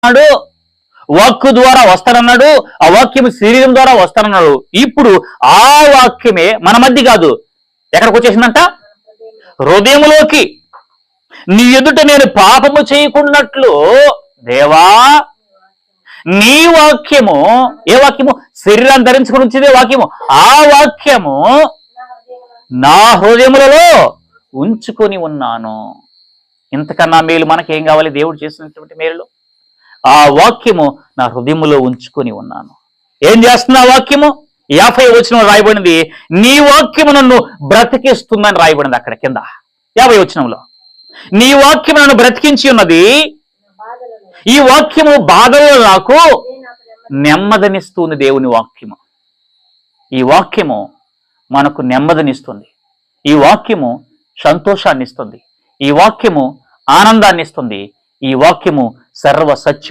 అన్నాడు, వాక్కు ద్వారా వస్తాడన్నాడు, ఆ వాక్యము శరీరం ద్వారా వస్తాడన్నాడు. ఇప్పుడు ఆ వాక్యమే మన మధ్య కాదు, ఎక్కడికి వచ్చేసిందంట? హృదయములోకి. నీ ఎదుట నేను పాపము చేయకున్నట్లు దేవా నీ వాక్యము, ఏ వాక్యము? శరీరాన్ని ధరించుకుని వచ్చిందే వాక్యము. ఆ వాక్యము నా హృదయములలో ఉంచుకొని ఉన్నాను. ఇంతకన్నా మేలు మనకేం కావాలి? దేవుడు చేసినటువంటి మేలు. ఆ వాక్యము నా హృదయములో ఉంచుకొని ఉన్నాను. ఏం చేస్తున్నా వాక్యము? 50 వచనం రాయబడింది, నీ వాక్యము నన్ను బ్రతికిస్తుందని రాయబడింది అక్కడ కింద 50 వచనంలో. నీ వాక్యము నన్ను బ్రతికించి ఉన్నది. ఈ వాక్యము బాధలో నాకు నెమ్మదినిస్తుంది. దేవుని వాక్యము, ఈ వాక్యము మనకు నెమ్మదినిస్తుంది. ఈ వాక్యము సంతోషాన్ని ఇస్తుంది. ఈ వాక్యము ఆనందాన్ని ఇస్తుంది. ఈ వాక్యము సర్వ సత్యం